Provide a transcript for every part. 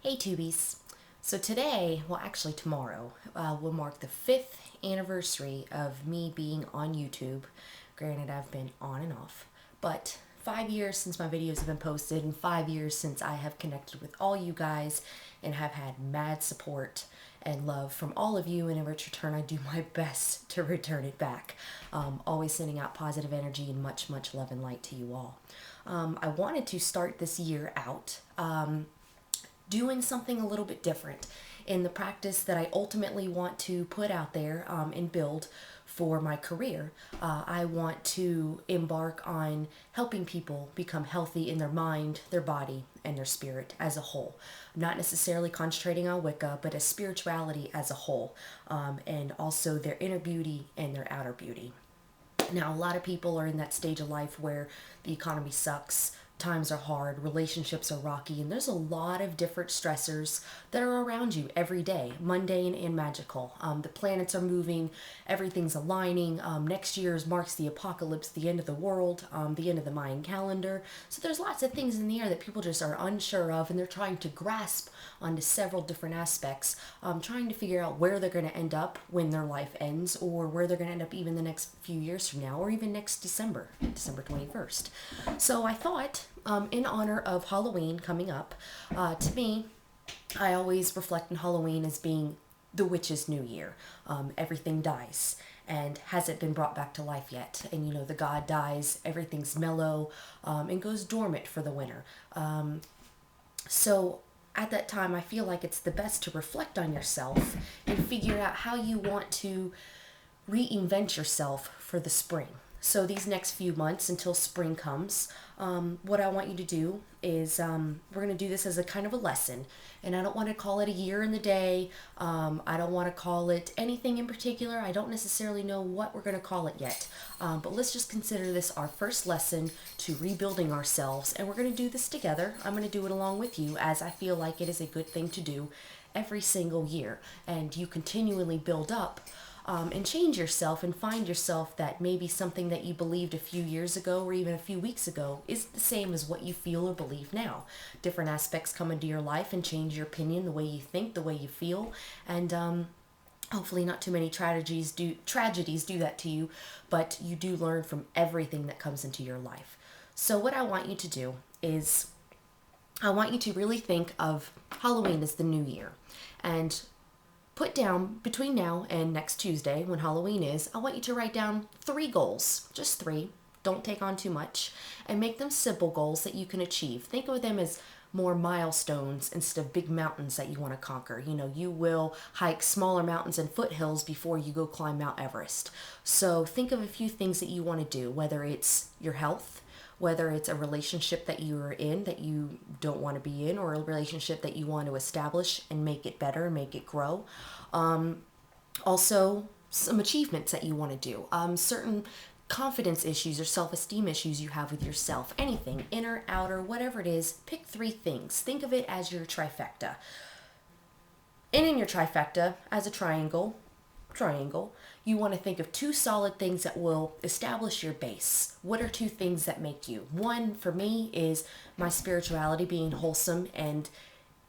Hey Tubies. So today, well actually tomorrow, will mark the 5th anniversary of me being on YouTube. Granted, I've been on and off, but 5 years since my videos have been posted and 5 years since I have connected with all you guys and have had mad support and love from all of you, and in return I do my best to return it back. Always sending out positive energy and much love and light to you all. I wanted to start this year out doing something a little bit different in the practice that I ultimately want to put out there and build for my career. I want to embark on helping people become healthy in their mind, their body, and their spirit as a whole. Not necessarily concentrating on Wicca, but as spirituality as a whole, and also their inner beauty and their outer beauty. Now, a lot of people are in that stage of life where the economy sucks, times are hard, relationships are rocky, and there's a lot of different stressors that are around you every day, mundane and magical. The planets are moving, everything's aligning. Next year marks the apocalypse, the end of the world, the end of the Mayan calendar. So there's lots of things in the air that people just are unsure of, and they're trying to grasp onto several different aspects, trying to figure out where they're going to end up when their life ends, or where they're going to end up even the next few years from now, or even next December 21st. So I thought, in honor of Halloween coming up, to me, I always reflect on Halloween as being the witch's new year. Everything dies and hasn't been brought back to life yet. And the god dies, everything's mellow, and goes dormant for the winter. So at that time, I feel like it's the best to reflect on yourself and figure out how you want to reinvent yourself for the spring. So these next few months until spring comes, what I want you to do is we're going to do this as a kind of a lesson. And I don't want to call it a year in the day. I don't want to call it anything in particular. I don't necessarily know what we're going to call it yet. But let's just consider this our first lesson to rebuilding ourselves. And we're going to do this together. I'm going to do it along with you, as I feel like it is a good thing to do every single year. And you continually build up and change yourself and find yourself that maybe something that you believed a few years ago or even a few weeks ago is the same as what you feel or believe now. Different aspects come into your life and change your opinion, the way you think, the way you feel, and hopefully not too many tragedies do that to you, but you do learn from everything that comes into your life. So what I want you to do is I want you to really think of Halloween as the new year, and put down between now and next Tuesday, when Halloween is, I want you to write down 3 goals, just 3. Don't take on too much, and make them simple goals that you can achieve. Think of them as more milestones instead of big mountains that you want to conquer. You will hike smaller mountains and foothills before you go climb Mount Everest. So think of a few things that you want to do, whether it's your health, whether it's a relationship that you are in that you don't want to be in, or a relationship that you want to establish and make it better, make it grow. Also, some achievements that you want to do. Certain confidence issues or self-esteem issues you have with yourself. Anything, inner, outer, whatever it is, pick 3 things. Think of it as your trifecta. And in your trifecta, as a triangle, you want to think of 2 solid things that will establish your base. What are 2 things that make you? One, for me, is my spirituality being wholesome and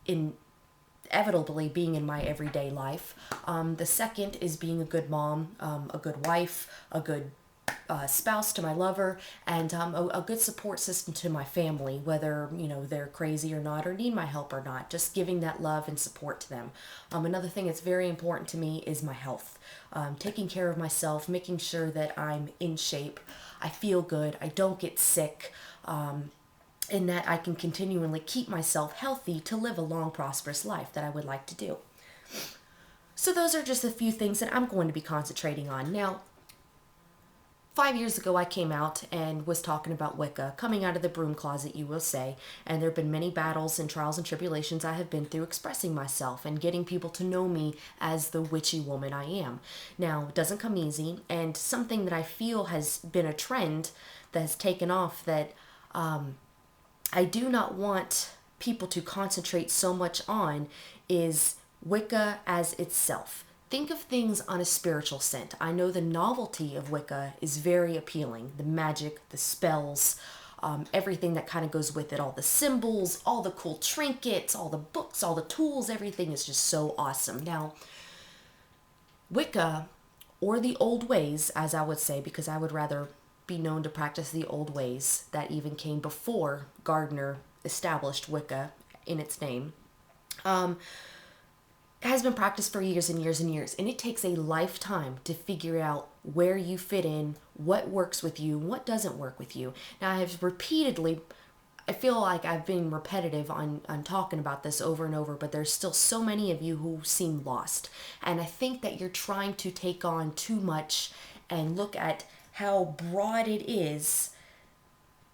inevitably being in my everyday life. The second is being a good mom, a good wife, a good spouse to my lover, and a good support system to my family, whether they're crazy or not, or need my help or not. Just giving that love and support to them. Another thing that's very important to me is my health. Taking care of myself, making sure that I'm in shape, I feel good, I don't get sick, and that I can continually keep myself healthy to live a long, prosperous life that I would like to do. So those are just a few things that I'm going to be concentrating on. Now, 5 years ago, I came out and was talking about Wicca, coming out of the broom closet, you will say, and there have been many battles and trials and tribulations I have been through expressing myself and getting people to know me as the witchy woman I am. Now, it doesn't come easy, and something that I feel has been a trend that has taken off that I do not want people to concentrate so much on is Wicca as itself. Think of things on a spiritual scent. I know the novelty of Wicca is very appealing. The magic, the spells, everything that kind of goes with it, all the symbols, all the cool trinkets, all the books, all the tools, everything is just so awesome. Now, Wicca, or the old ways, as I would say, because I would rather be known to practice the old ways that even came before Gardner established Wicca in its name, has been practiced for years and years and years, and it takes a lifetime to figure out where you fit in, what works with you, what doesn't work with you. Now, I have repeatedly, I feel like I've been repetitive on talking about this over and over, but there's still so many of you who seem lost, and I think that you're trying to take on too much and look at how broad it is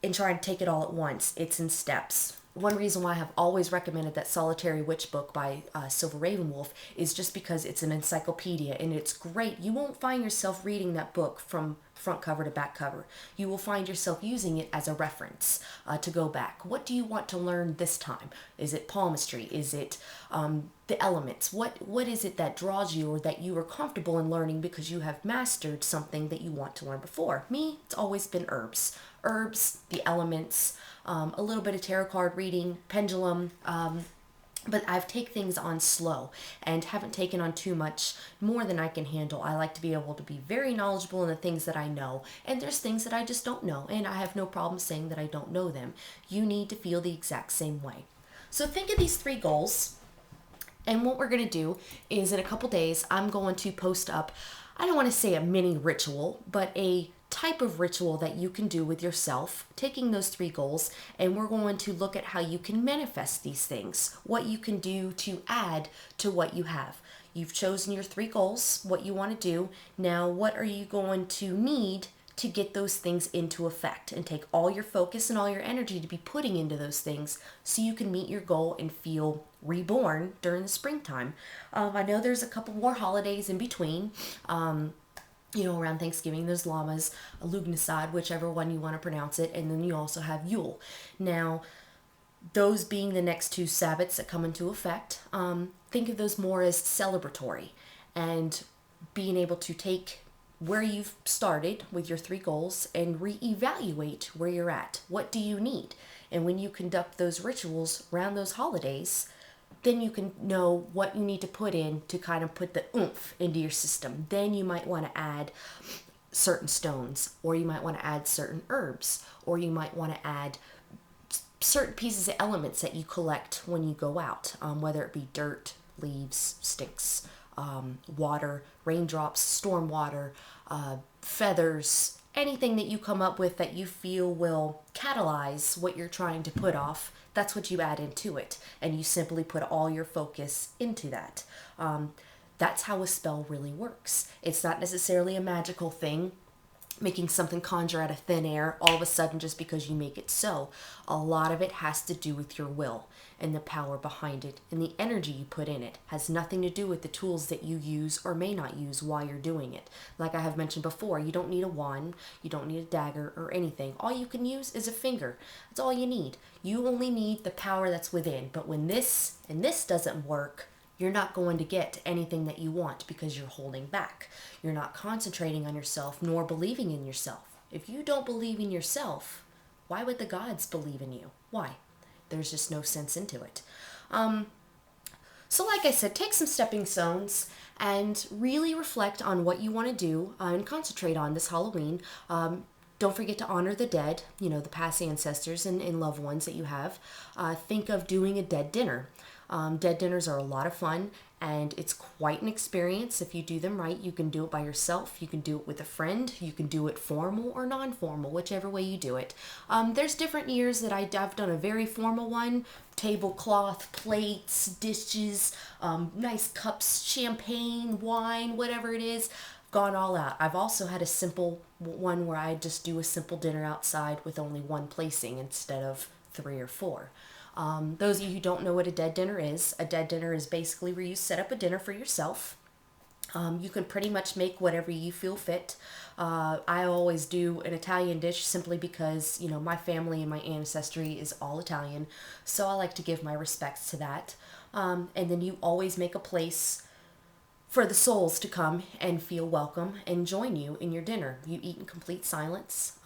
and trying to take it all at once. It's in steps. One reason why I have always recommended that Solitary Witch book by Silver Ravenwolf is just because it's an encyclopedia and it's great. You won't find yourself reading that book from front cover to back cover. You will find yourself using it as a reference to go back. What do you want to learn this time? Is it palmistry? Is it the elements? What is it that draws you or that you are comfortable in learning because you have mastered something that you want to learn before? Me, it's always been herbs. Herbs, the elements, a little bit of tarot card reading, pendulum, but I've taken things on slow and haven't taken on too much more than I can handle. I like to be able to be very knowledgeable in the things that I know, and there's things that I just don't know, and I have no problem saying that I don't know them. You need to feel the exact same way. So think of these 3 goals, and what we're going to do is in a couple days, I'm going to post up, I don't want to say a mini ritual, but a type of ritual that you can do with yourself, taking those 3 goals, and we're going to look at how you can manifest these things, what you can do to add to what you have. You've chosen your 3 goals, what you want to do. Now, what are you going to need to get those things into effect and take all your focus and all your energy to be putting into those things so you can meet your goal and feel reborn during the springtime? I know there's a couple more holidays in between. Around Thanksgiving, there's Llamas, Lugnasad, whichever one you want to pronounce it, and then you also have Yule. Now, those being the next 2 Sabbats that come into effect, think of those more as celebratory and being able to take where you've started with your 3 goals and reevaluate where you're at. What do you need? And when you conduct those rituals around those holidays, then you can know what you need to put in to kind of put the oomph into your system. Then you might want to add certain stones, or you might want to add certain herbs, or you might want to add certain pieces of elements that you collect when you go out, whether it be dirt, leaves, sticks, water, raindrops, storm water, feathers, anything that you come up with that you feel will catalyze what you're trying to put off. That's what you add into it, and you simply put all your focus into that. That's how a spell really works. It's not necessarily a magical thing, making something conjure out of thin air all of a sudden just because you make it so. A lot of it has to do with your will and the power behind it, and the energy you put in it has nothing to do with the tools that you use or may not use while you're doing it. Like I have mentioned before, you don't need a wand, you don't need a dagger or anything. All you can use is a finger. That's all you need. You only need the power that's within. But when this doesn't work, you're not going to get anything that you want because you're holding back. You're not concentrating on yourself nor believing in yourself. If you don't believe in yourself, why would the gods believe in you? Why? There's just no sense into it. So like I said, take some stepping stones and really reflect on what you want to do and concentrate on this Halloween. Don't forget to honor the dead, the past ancestors and loved ones that you have. Think of doing a dead dinner. Dead dinners are a lot of fun, and it's quite an experience. If you do them right, you can do it by yourself, you can do it with a friend, you can do it formal or non-formal, whichever way you do it. There's different years that I've done a very formal one, tablecloth, plates, dishes, nice cups, champagne, wine, whatever it is, gone all out. I've also had a simple one where I just do a simple dinner outside with only 1 placing instead of 3 or 4. Those of you who don't know what a dead dinner is basically where you set up a dinner for yourself. You can pretty much make whatever you feel fit. I always do an Italian dish simply because, my family and my ancestry is all Italian. So I like to give my respects to that. And then you always make a place for the souls to come and feel welcome and join you in your dinner. You eat in complete silence.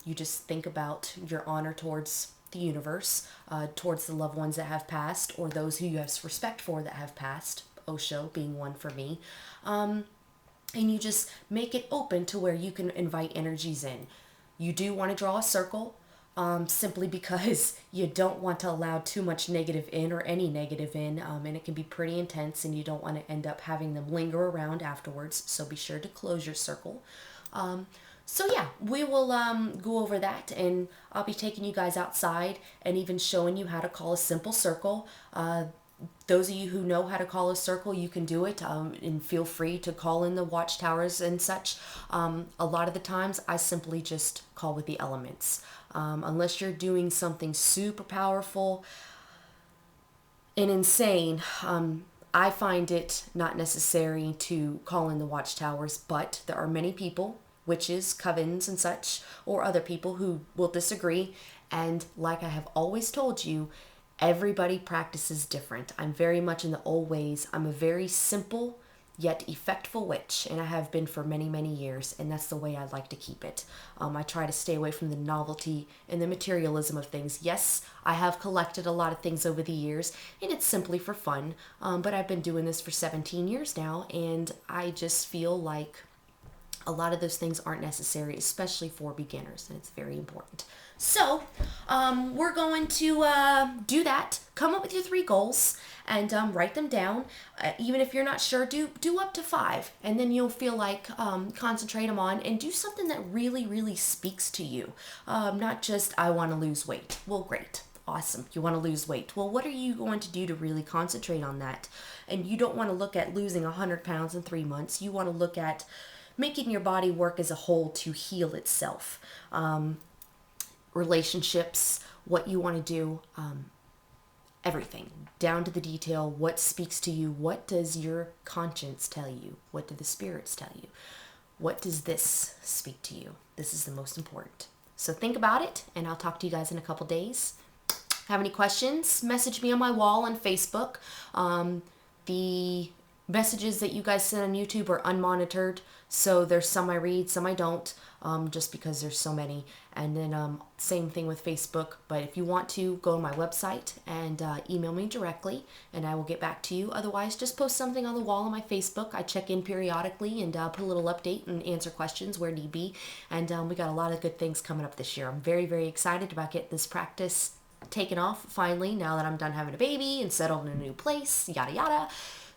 You just think about your honor towards the universe, towards the loved ones that have passed, or those who you have respect for that have passed, Osho being one for me. And you just make it open to where you can invite energies in. You do want to draw a circle, simply because you don't want to allow too much negative in or any negative in, and it can be pretty intense, and you don't want to end up having them linger around afterwards, so be sure to close your circle. So yeah, we will go over that, and I'll be taking you guys outside and even showing you how to call a simple circle. Those of you who know how to call a circle, you can do it, and feel free to call in the watchtowers and such. A lot of the times, I simply just call with the elements. Unless you're doing something super powerful and insane, I find it not necessary to call in the watchtowers, but there are many people, witches, covens, and such, or other people who will disagree. And like I have always told you, everybody practices different. I'm very much in the old ways. I'm a very simple yet effectful witch, and I have been for many, many years, and that's the way I like to keep it. I try to stay away from the novelty and the materialism of things. Yes, I have collected a lot of things over the years, and it's simply for fun, but I've been doing this for 17 years now, and I just feel like a lot of those things aren't necessary, especially for beginners, and it's very important. So, we're going to do that. Come up with your 3 goals and write them down. Even if you're not sure, do up to 5, and then you'll feel like concentrate them on and do something that really, really speaks to you. Not just, I want to lose weight. Well, great. Awesome. You want to lose weight. Well, what are you going to do to really concentrate on that? And you don't want to look at losing 100 pounds in 3 months. You want to look at making your body work as a whole to heal itself. Relationships, what you want to do, everything, down to the detail, what speaks to you, what does your conscience tell you, what do the spirits tell you, what does this speak to you? This is the most important. So think about it, and I'll talk to you guys in a couple days. Have any questions? Message me on my wall on Facebook. The messages that you guys send on YouTube are unmonitored, so there's some I read, some I don't, just because there's so many. And then same thing with Facebook, but if you want to, go to my website and email me directly, and I will get back to you. Otherwise, just post something on the wall on my Facebook. I check in periodically and put a little update and answer questions where need be. And we got a lot of good things coming up this year. I'm very, very excited about getting this practice taken off finally, now that I'm done having a baby and settled in a new place, yada yada.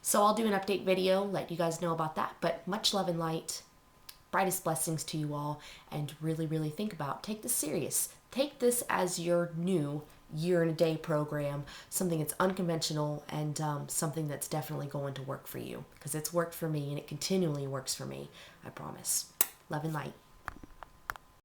So I'll do an update video, let you guys know about that. But much love and light, brightest blessings to you all, and really, really think about, take this serious. Take this as your new year and a day program, something that's unconventional, and something that's definitely going to work for you, because it's worked for me and it continually works for me, I promise. Love and light.